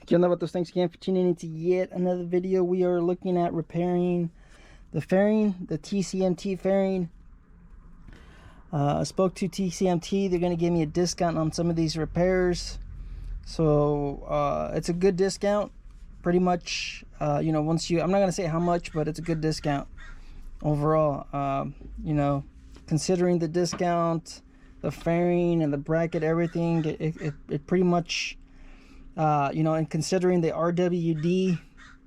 ¿Qué onda, vatos? Thanks again for tuning into yet another video. We are looking at repairing the fairing, the TCMT fairing. I spoke to TCMT. They're going to give me a discount on some of these repairs. So it's a good discount. Pretty much, you know, once you, I'm not going to say how much, but it's a good discount overall. You know, considering the discount, the fairing and the bracket, everything, it pretty much, you know, and considering the RWD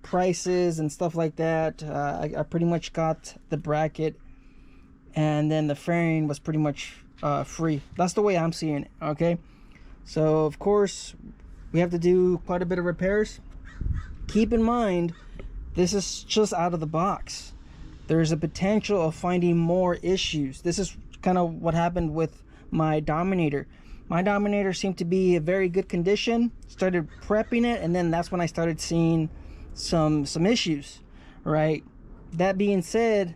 prices and stuff like that, I pretty much got the bracket, and then the fairing was pretty much free. That's the way I'm seeing it. Okay, so of course we have to do quite a bit of repairs. Keep in mind, this is just out of the box. There's a potential of finding more issues. This is kind of what happened with my Dominator. My Dominator seemed to be in very good condition. Started prepping it, and then that's when I started seeing some issues, right? That being said,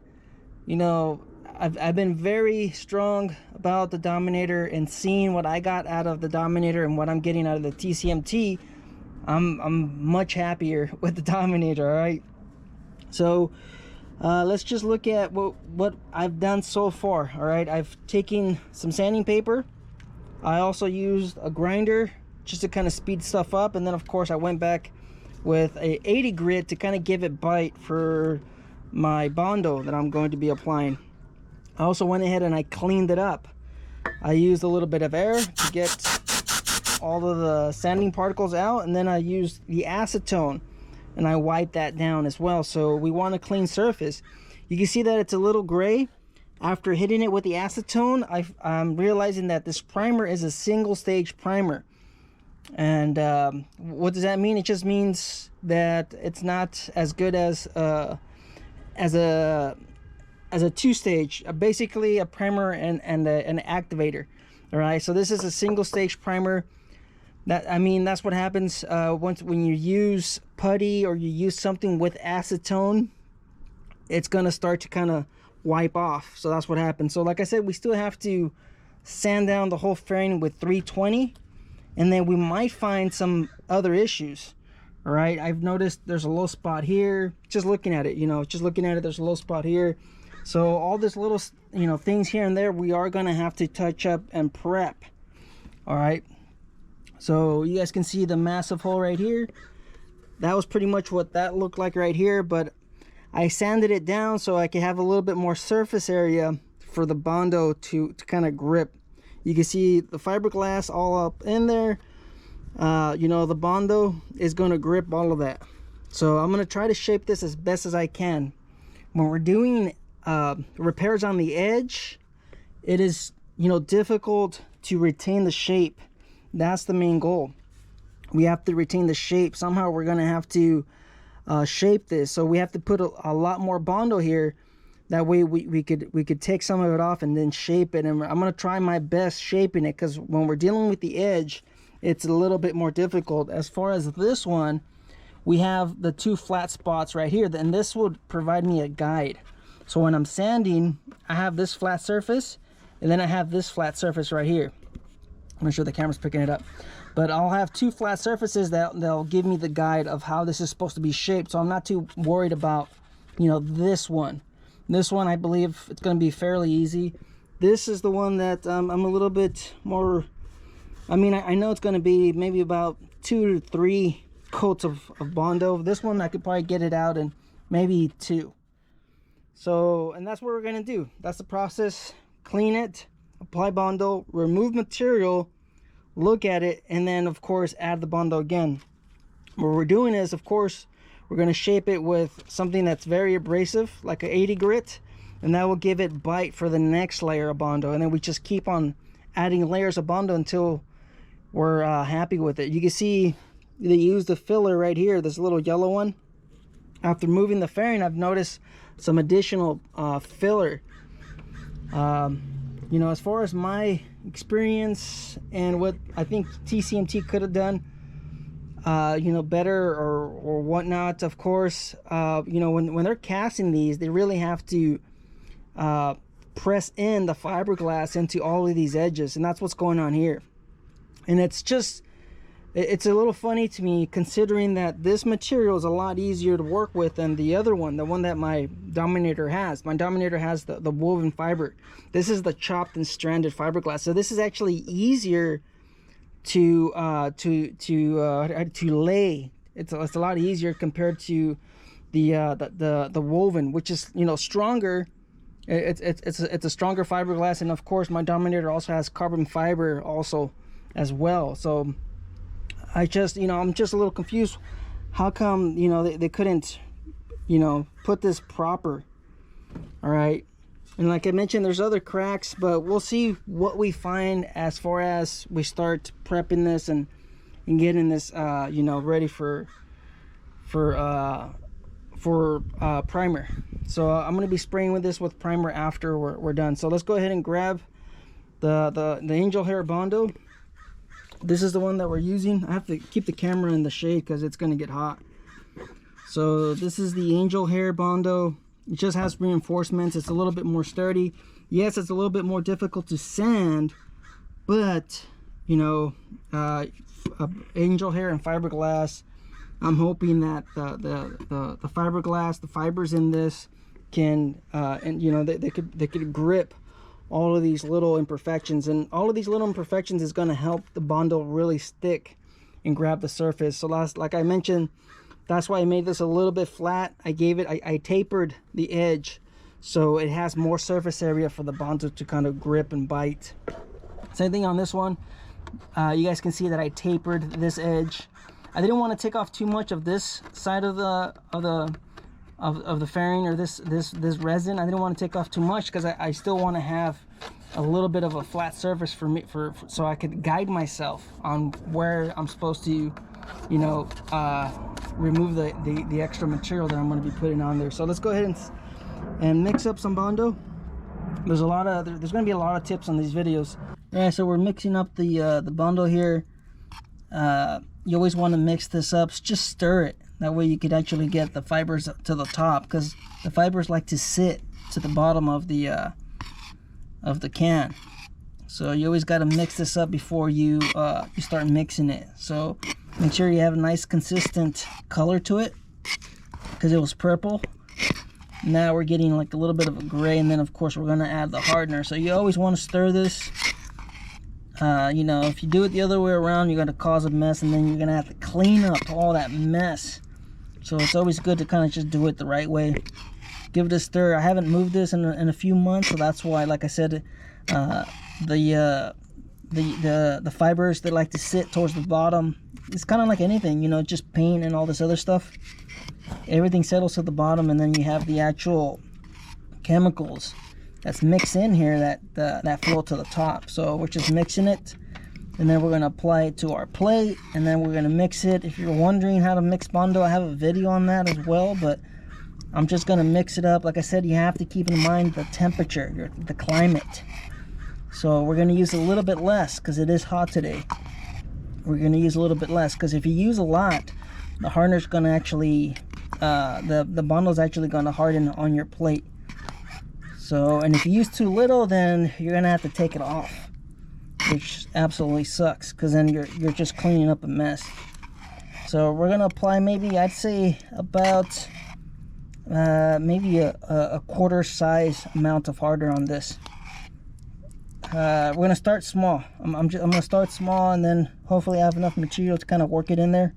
you know, I've been very strong about the Dominator, and seeing what I got out of the Dominator and what I'm getting out of the TCMT, I'm much happier with the Dominator. All right, so let's just look at what I've done so far. All right, I've taken some sanding paper. I also used a grinder just to kind of speed stuff up, and then of course I went back with a 80 grit to kind of give it bite for my Bondo that I'm going to be applying. I also went ahead and I cleaned it up. I used a little bit of air to get all of the sanding particles out, and then I used the acetone and I wiped that down as well. So we want a clean surface. You can see that it's a little gray. After hitting it with the acetone, I'm realizing that this primer is a single stage primer. And what does that mean? It just means that it's not as good as a two-stage, basically a primer and an activator. All right, so this is a single stage primer. That's what happens when you use putty or you use something with acetone. It's gonna start to kind of wipe off. So that's what happens. So like I said, we still have to sand down the whole fairing with 320, and then we might find some other issues. All right, I've noticed there's a low spot here. Just looking at it, you know, there's a low spot here. So all this little, you know, things here and there, we are gonna have to touch up and prep. All right, so you guys can see the massive hole right here. That was pretty much what that looked like right here, but I sanded it down so I could have a little bit more surface area for the Bondo to kind of grip. You can see the fiberglass all up in there. You know, the Bondo is going to grip all of that. So I'm going to try to shape this as best as I can. When we're doing repairs on the edge, it is, you know, difficult to retain the shape. That's the main goal. We have to retain the shape. Somehow we're going to have to shape this, so we have to put a lot more Bondo here. That way we could take some of it off and then shape it, and I'm going to try my best shaping it, because when we're dealing with the edge, it's a little bit more difficult. As far as this one, we have the two flat spots right here, and this would provide me a guide. So when I'm sanding, I have this flat surface, and then I have this flat surface right here. I'm not sure the camera's picking it up, but I'll have two flat surfaces that'll give me the guide of how this is supposed to be shaped. So I'm not too worried about, you know, this one. This one, I believe it's going to be fairly easy. This is the one that I'm a little bit more, I know it's going to be maybe about 2 to 3 coats of Bondo. This one, I could probably get it out in maybe 2. So, and that's what we're going to do. That's the process. Clean it, apply Bondo, remove material, look at it, and then of course add the Bondo again. What we're doing is, of course, we're going to shape it with something that's very abrasive, like an 80 grit, and that will give it bite for the next layer of Bondo. And then we just keep on adding layers of Bondo until we're happy with it. You can see they use the filler right here, this little yellow one. After moving the fairing, I've noticed some additional filler. You know, as far as my experience and what I think TCMT could have done, you know, better or whatnot, of course, you know, when they're casting these, they really have to press in the fiberglass into all of these edges, and that's what's going on here. And it's just it's a little funny to me, considering that this material is a lot easier to work with than the other one, the one that my Dominator has. My Dominator has the woven fiber. This is the chopped and stranded fiberglass. So this is actually easier to lay. It's a lot easier compared to the woven, which is, you know, stronger. It's a stronger fiberglass, and of course my Dominator also has carbon fiber also as well. So I just, you know, I'm just a little confused. How come, you know, they couldn't, you know, put this proper? All right. And like I mentioned, there's other cracks, but we'll see what we find as far as we start prepping this and getting this, you know, ready for primer. So I'm going to be spraying with this with primer after we're done. So let's go ahead and grab the angel hair Bondo. This is the one that we're using. I have to keep the camera in the shade because it's going to get hot. So this is the angel hair Bondo. It just has reinforcements. It's a little bit more sturdy. Yes, it's a little bit more difficult to sand, but you know, angel hair and fiberglass, I'm hoping that the fiberglass, the fibers in this can and you know, they could grip all of these little imperfections, and all of these little imperfections is going to help the Bondo really stick and grab the surface. So like I mentioned, that's why I made this a little bit flat. I tapered the edge so it has more surface area for the Bondo to kind of grip and bite. Same thing on this one. You guys can see that I tapered this edge. I didn't want to take off too much of this side of the fairing, or this resin. I didn't want to take off too much because I still want to have a little bit of a flat surface for me, so I could guide myself on where I'm supposed to, you know, remove the extra material that I'm going to be putting on there. So let's go ahead and mix up some Bondo. There's going to be a lot of tips on these videos. Yeah, so we're mixing up the Bondo here. You always want to mix this up. Just stir it. That way you could actually get the fibers to the top, because the fibers like to sit to the bottom of the can. So you always got to mix this up before you start mixing it. So make sure you have a nice consistent color to it, because it was purple. Now we're getting like a little bit of a gray, and then of course we're going to add the hardener. So you always want to stir this. You know, if you do it the other way around, you're going to cause a mess, and then you're going to have to clean up all that mess. So it's always good to kind of just do it the right way. Give it a stir. I haven't moved this in a few months, so that's why, like I said, the fibers that like to sit towards the bottom, it's kind of like anything, you know, just paint and all this other stuff. Everything settles to the bottom, and then you have the actual chemicals that's mixed in here that flow to the top. So we're just mixing it, and then we're going to apply it to our plate, and then we're going to mix it. If you're wondering how to mix Bondo, I have a video on that as well, but I'm just going to mix it up. Like I said, you have to keep in mind the temperature, the climate. So we're going to use a little bit less because it is hot today. We're going to use a little bit less, because if you use a lot, the hardener's going to actually the Bondo's actually going to harden on your plate. So, and if you use too little, then you're gonna have to take it off, which absolutely sucks, because then you're just cleaning up a mess. So we're gonna apply, maybe I'd say about maybe a quarter size amount of hardener on this. We're gonna start small. I'm gonna start small, and then hopefully I have enough material to kind of work it in there.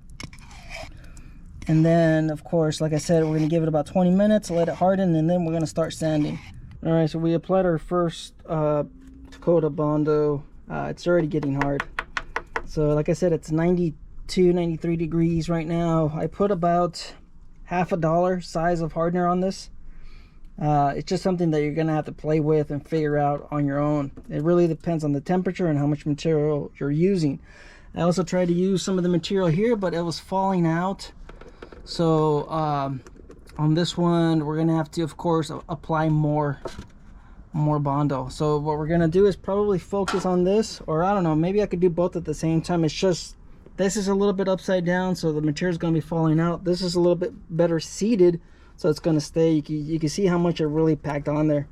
And then, of course, like I said, we're gonna give it about 20 minutes, let it harden, and then we're gonna start sanding. All right, so we applied our first Dakota Bondo. It's already getting hard. So like I said, it's 92, 93 degrees right now. I put about $50 size of hardener on this. It's just something that you're gonna have to play with and figure out on your own. It really depends on the temperature and how much material you're using. I also tried to use some of the material here, but it was falling out. So on this one, we're gonna have to, of course, apply more Bondo. So what we're gonna do is probably focus on this, or I don't know, maybe I could do both at the same time. It's just, this is a little bit upside down, so the material is gonna be falling out. This is a little bit better seated, so it's gonna stay. You can see how much I really packed on there.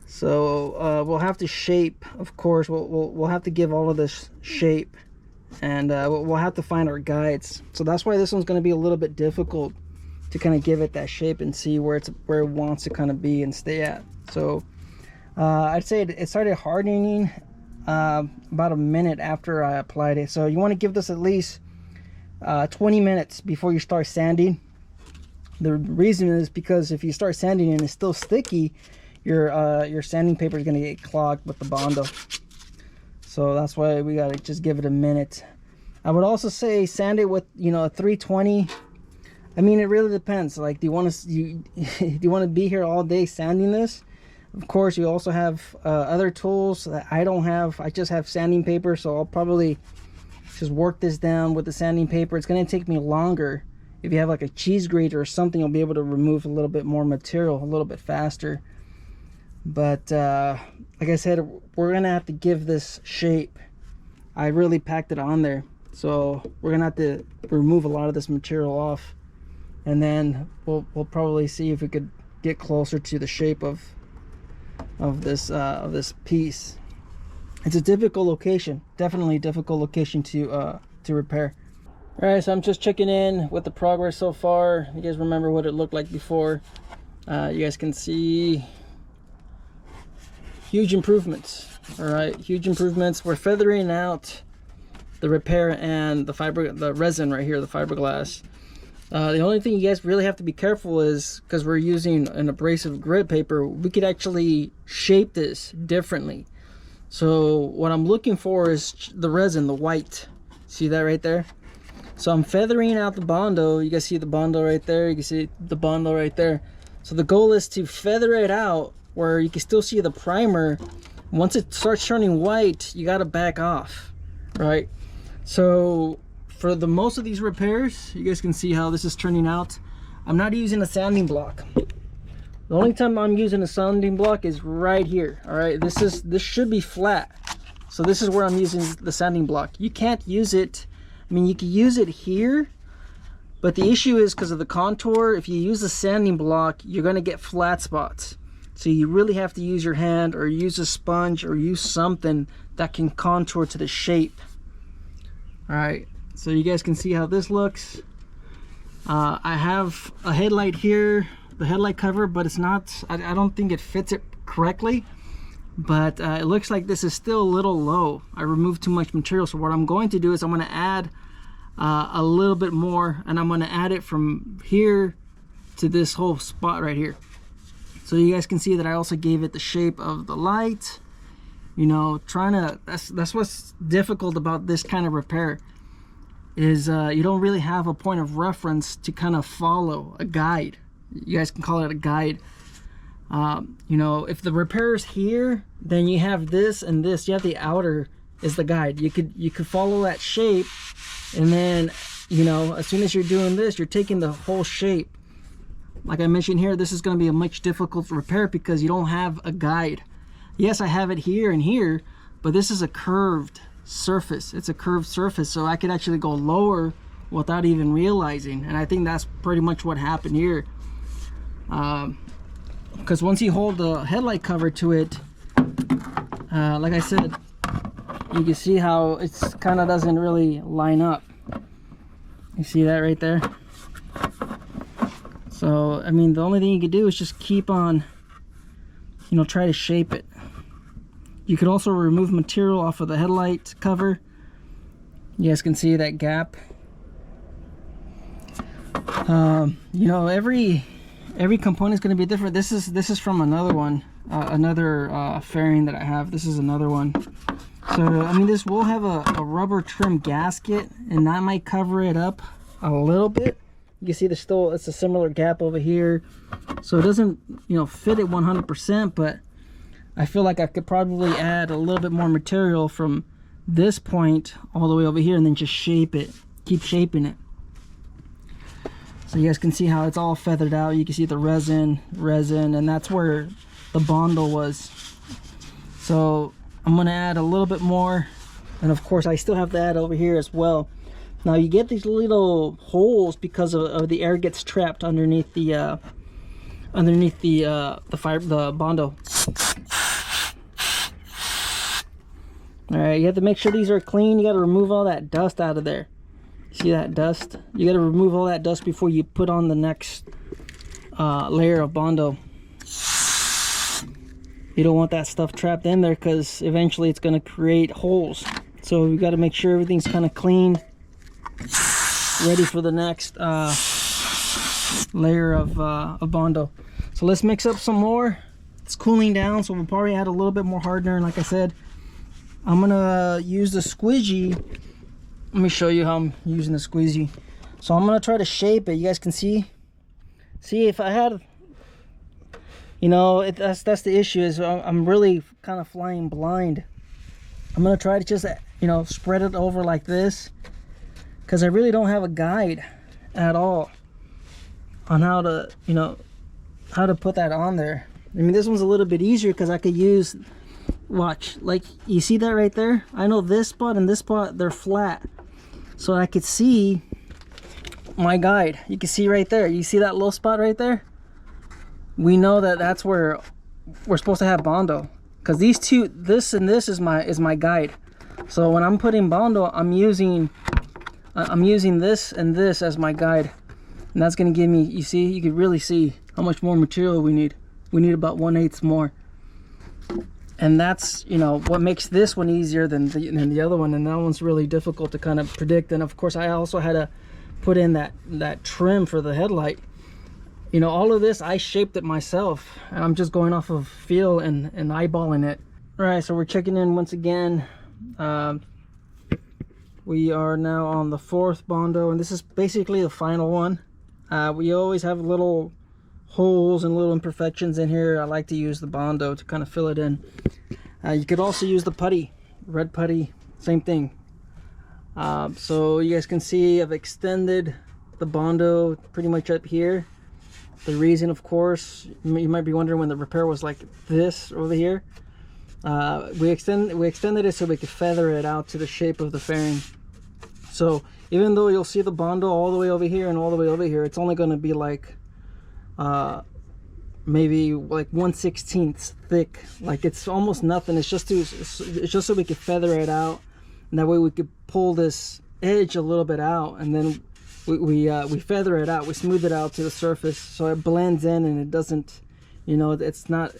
So we'll have to shape, of course. We'll have to give all of this shape and we'll have to find our guides. So that's why this one's going to be a little bit difficult to kind of give it that shape and see where it wants to kind of be and stay at. So I'd say it started hardening about a minute after I applied it. So you want to give this at least 20 minutes before you start sanding. The reason is because if you start sanding and it's still sticky, your sanding paper is going to get clogged with the Bondo. So that's why we got to just give it a minute. I would also say sand it with, you know, a 320. I mean, it really depends. Like, do you want to be here all day sanding this? Of course, you also have other tools that I don't have. I just have sanding paper, so I'll probably just work this down with the sanding paper. It's going to take me longer. If you have like a cheese grater or something, you'll be able to remove a little bit more material a little bit faster. But like I said, we're going to have to give this shape. I really packed it on there, so we're going to have to remove a lot of this material off. And then we'll probably see if we could get closer to the shape of this piece. It's a difficult location, definitely a difficult location to repair. All right, so I'm just checking in with the progress so far. You guys remember what it looked like before? You guys can see huge improvements. All right, huge improvements. We're feathering out the repair and the resin right here, the fiberglass. The only thing you guys really have to be careful is, because we're using an abrasive grit paper, we could actually shape this differently. So what I'm looking for is the resin, the white. See that right there? So I'm feathering out the Bondo. You guys see the Bondo right there? You can see the Bondo right there. So the goal is to feather it out where you can still see the primer. Once it starts turning white, you got to back off, right? So for the most of these repairs, you guys can see how this is turning out. I'm not using a sanding block. The only time I'm using a sanding block is right here. All right, this should be flat. So this is where I'm using the sanding block. You can't use it. I mean, you can use it here, but the issue is because of the contour. If you use a sanding block, you're going to get flat spots. So you really have to use your hand or use a sponge or use something that can contour to the shape. All right. So you guys can see how this looks. I have a headlight here, the headlight cover, but it's not, I don't think it fits it correctly. But it looks like this is still a little low. I removed too much material. So what I'm going to do is I'm going to add a little bit more, and I'm going to add it from here to this whole spot right here. So you guys can see that I also gave it the shape of the light. You know, that's what's difficult about this kind of repair. Is you don't really have a point of reference to kind of follow, a guide. You guys can call it a guide. You know, if the repair is here, then you have this and this. You have the outer is the guide. You could follow that shape, and then, you know, as soon as you're doing this, you're taking the whole shape. Like I mentioned here, this is going to be a much difficult repair because you don't have a guide. Yes, I have it here and here, but this is a curved surface. It's a curved surface, so I could actually go lower without even realizing. And I think that's pretty much what happened here. Because once you hold the headlight cover to it, like I said, you can see how it's kind of doesn't really line up. You see that right there? So I mean, the only thing you can do is just keep on, you know, try to shape it. You could also remove material off of the headlight cover. You guys can see that gap. You know, every component is going to be different. This is from another one, another fairing that I have. This is another one. So I mean, this will have a rubber trim gasket, and that might cover it up a little bit. You can see there's still, it's a similar gap over here, so it doesn't, you know, fit it 100%, but I feel like I could probably add a little bit more material from this point all the way over here and then just shape it, keep shaping it. So you guys can see how it's all feathered out. You can see the resin, and that's where the Bondo was. So I'm gonna add a little bit more, and of course I still have to add over here as well. Now you get these little holes because of the air gets trapped underneath the Bondo. All right, you have to make sure these are clean. You got to remove all that dust out of there. See that dust? You got to remove all that dust before you put on the next layer of Bondo. You don't want that stuff trapped in there because eventually it's going to create holes. So you got to make sure everything's kind of clean, ready for the next layer of Bondo. So let's mix up some more. It's cooling down, so we'll probably add a little bit more hardener. And like I said, I'm gonna use the squeegee. Let me show you how I'm using the squeegee. So I'm gonna try to shape it. You guys can see if I had, you know, that's the issue, is I'm really kind of flying blind. I'm gonna try to just, you know, spread it over like this, because I really don't have a guide at all on how to, you know, how to put that on there. I mean, this one's a little bit easier because I could use, watch, like you see that right there? I know this spot and this spot, they're flat, so I could see my guide. You can see right there, you see that low spot right there? We know that that's where we're supposed to have Bondo, because these two, this and this is my guide. So when I'm putting Bondo, I'm using this and this as my guide, and that's going to give me, you see, you can really see how much more material we need. We need about 1/8 more, and that's, you know, what makes this one easier than the other one, and that one's really difficult to kind of predict. And of course I also had to put in that trim for the headlight. You know, all of this I shaped it myself, and I'm just going off of feel and eyeballing it. All right, so we're checking in once again. We are now on the 4th Bondo, and this is basically the final one. We always have little holes and little imperfections in here. I like to use the Bondo to kind of fill it in. You could also use the putty, red putty, same thing. So you guys can see I've extended the Bondo pretty much up here. The reason, of course, you might be wondering when the repair was like this over here. We extended it so we could feather it out to the shape of the fairing. So even though you'll see the Bondo all the way over here and all the way over here, it's only going to be like maybe like 1/16 thick. Like, it's almost nothing. It's just so we could feather it out, and that way we could pull this edge a little bit out, and then we feather it out, we smooth it out to the surface so it blends in and it doesn't, you know, it's not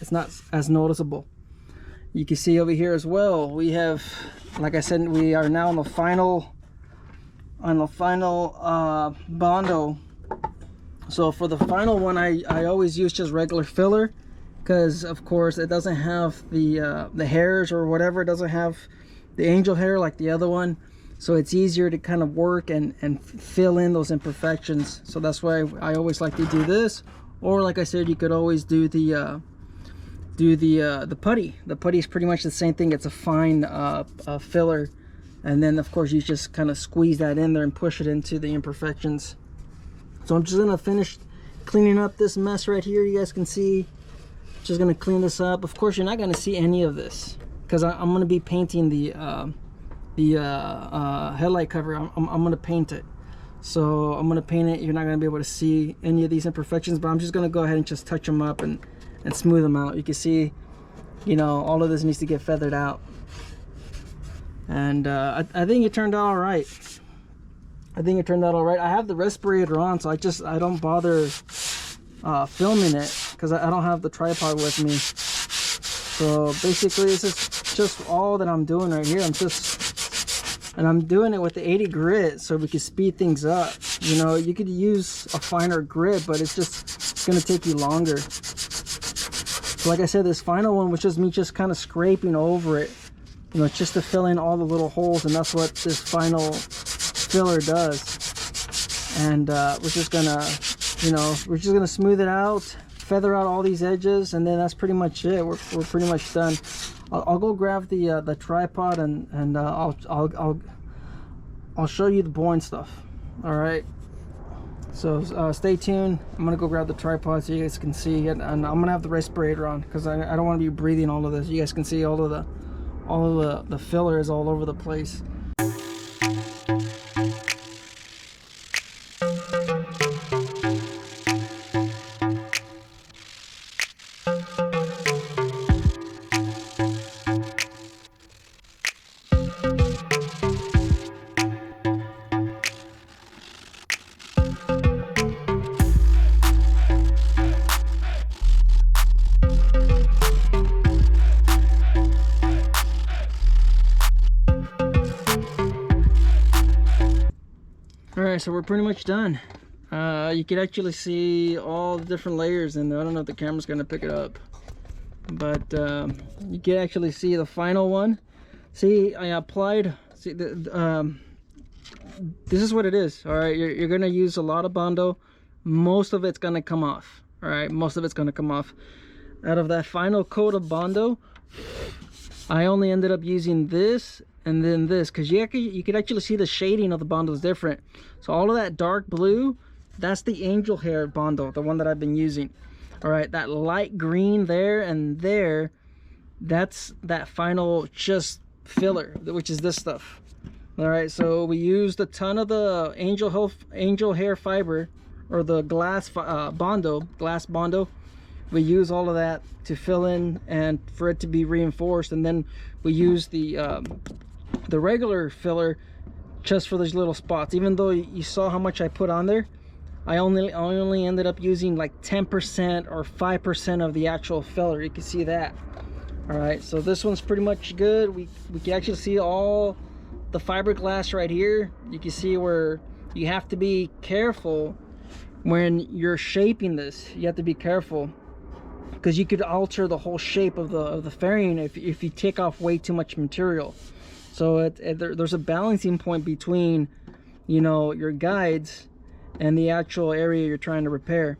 as noticeable. You can see over here as well, we have, like I said, we are now on the final Bondo. So for the final one, I always use just regular filler, because of course it doesn't have the hairs or whatever. It doesn't have the angel hair like the other one, so it's easier to kind of work and fill in those imperfections. So that's why I always like to do this. Or like I said, you could always do the putty. The putty is pretty much the same thing. It's a fine filler, and then of course you just kind of squeeze that in there and push it into the imperfections. So I'm just gonna finish cleaning up this mess right here. You guys can see, just gonna clean this up. Of course you're not gonna see any of this because I'm gonna be painting the headlight cover. I'm gonna paint it, so I'm gonna paint it. You're not gonna be able to see any of these imperfections, but I'm just gonna go ahead and just touch them up and smooth them out. You can see, you know, all of this needs to get feathered out, and I think it turned out all right. I think it turned out all right. I have the respirator on, so I don't bother filming it because I don't have the tripod with me. So basically this is just all that I'm doing right here. I'm doing it with the 80 grit so we can speed things up. You know, you could use a finer grit, but it's gonna take you longer. So like I said, this final one was just me just kind of scraping over it, you know, just to fill in all the little holes, and that's what this final filler does. And we're just gonna smooth it out, feather out all these edges, and then that's pretty much it. We're pretty much done. I'll go grab the tripod, and I'll show you the boring stuff. All right, so stay tuned. I'm gonna go grab the tripod so you guys can see it, and I'm gonna have the respirator on because I don't want to be breathing all of this. You guys can see all of the filler is all over the place. All right, so we're pretty much done. You can actually see all the different layers in there. I don't know if the camera's gonna pick it up, but you can actually see the final one. See, I applied, see, this is what it is. All right, you're gonna use a lot of Bondo. Most of it's gonna come off. All right, most of it's gonna come off. Out of that final coat of Bondo, I only ended up using this and then this, because you could actually see the shading of the Bondo is different. So all of that dark blue, that's the angel hair Bondo, the one that I've been using. All right, that light green there and there, that's that final just filler, which is this stuff. All right, so we used a ton of the angel hair fiber, or the glass glass Bondo. We use all of that to fill in and for it to be reinforced, and then we use the regular filler just for those little spots. Even though you saw how much I put on there, I only ended up using like 10% or 5% of the actual filler. You can see that. All right, so this one's pretty much good. We can actually see all the fiberglass right here. You can see where you have to be careful when you're shaping this. You have to be careful, because you could alter the whole shape of the fairing if you take off way too much material. So there's a balancing point between, you know, your guides and the actual area you're trying to repair,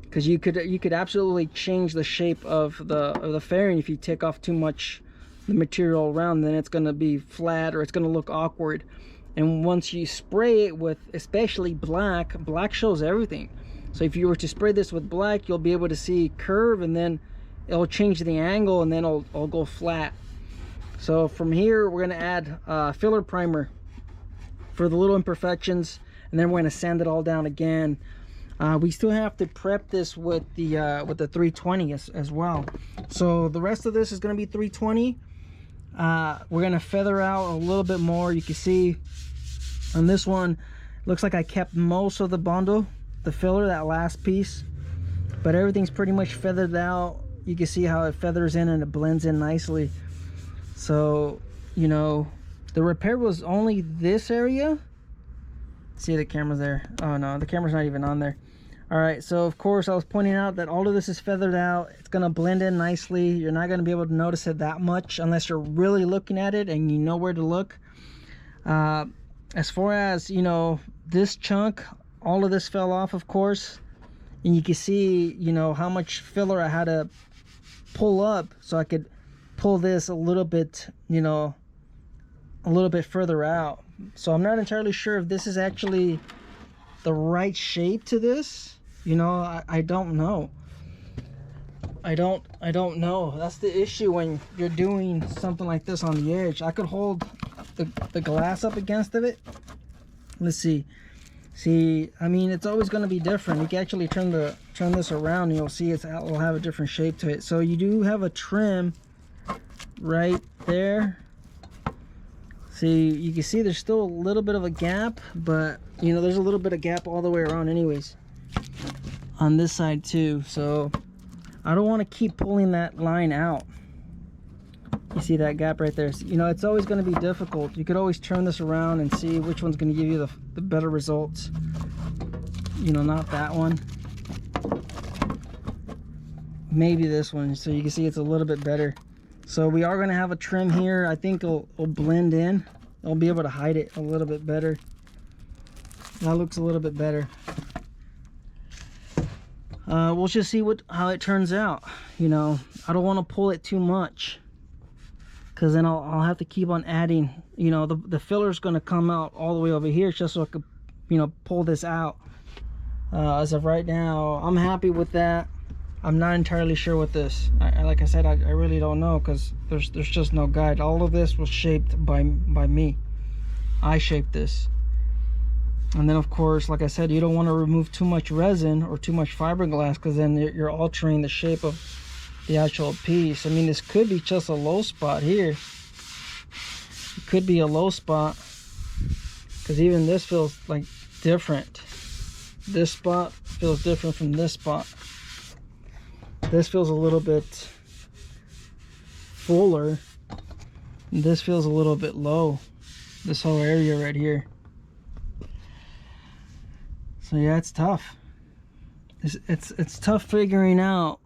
because you could absolutely change the shape of the fairing if you take off too much the material around. Then it's going to be flat, or it's going to look awkward. And once you spray it with, especially black shows everything. So if you were to spray this with black, you'll be able to see curve, and then it'll change the angle, and then it'll go flat. So from here, we're going to add filler primer for the little imperfections, and then we're going to sand it all down again. We still have to prep this with the 320 as well. So the rest of this is going to be 320. We're going to feather out a little bit more. You can see on this one, looks like I kept most of the Bondo, the filler, that last piece, but everything's pretty much feathered out. You can see how it feathers in and it blends in nicely. So, you know, the repair was only this area. See, the camera's there. Oh no, the camera's not even on there. All right, so of course I was pointing out that all of this is feathered out. It's gonna blend in nicely. You're not gonna be able to notice it that much unless you're really looking at it and you know where to look. As far as, you know, this chunk, all of this fell off, of course, and you can see, you know, how much filler I had to pull up so I could pull this a little bit, you know, a little bit further out. So I'm not entirely sure if this is actually the right shape to this. You know, I don't know. I don't know. That's the issue when you're doing something like this on the edge. I could hold the glass up against it. Let's see. See, I mean, it's always going to be different. You can actually turn this around, and you'll see it'll have a different shape to it. So you do have a trim right there. See, you can see there's still a little bit of a gap, but you know, there's a little bit of gap all the way around anyways on this side too. So I don't want to keep pulling that line out. You see that gap right there? So, you know, it's always going to be difficult. You could always turn this around and see which one's going to give you the better results. You know, not that one, maybe this one. So you can see it's a little bit better. So we are going to have a trim here. I think it'll blend in. I'll be able to hide it a little bit better. That looks a little bit better. We'll just see how it turns out. You know, I don't want to pull it too much, because then I'll have to keep on adding. You know, the filler's going to come out all the way over here just so I could, you know, pull this out. As of right now, I'm happy with that. I'm not entirely sure with this. Like I said, I really don't know, because there's just no guide. All of this was shaped by me. I shaped this. And then of course, like I said, you don't want to remove too much resin or too much fiberglass, because then you're altering the shape of the actual piece. I mean, this could be just a low spot here. It could be a low spot, because even this feels like different. This spot feels different from this spot. This feels a little bit fuller. This feels a little bit low. This whole area right here. So yeah, it's tough. It's tough figuring out,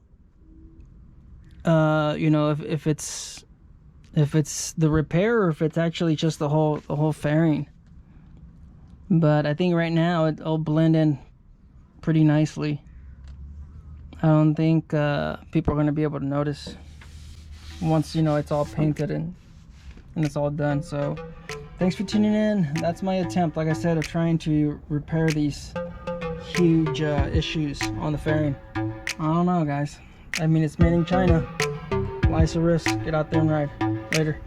you know, if it's the repair or if it's actually just the whole fairing. But I think right now it'll blend in pretty nicely. I don't think people are going to be able to notice once, you know, it's all painted and it's all done. So thanks for tuning in. That's my attempt, like I said, of trying to repair these huge issues on the fairing. I don't know, guys. I mean, it's made in China. Life's a risk. Get out there and ride. Later.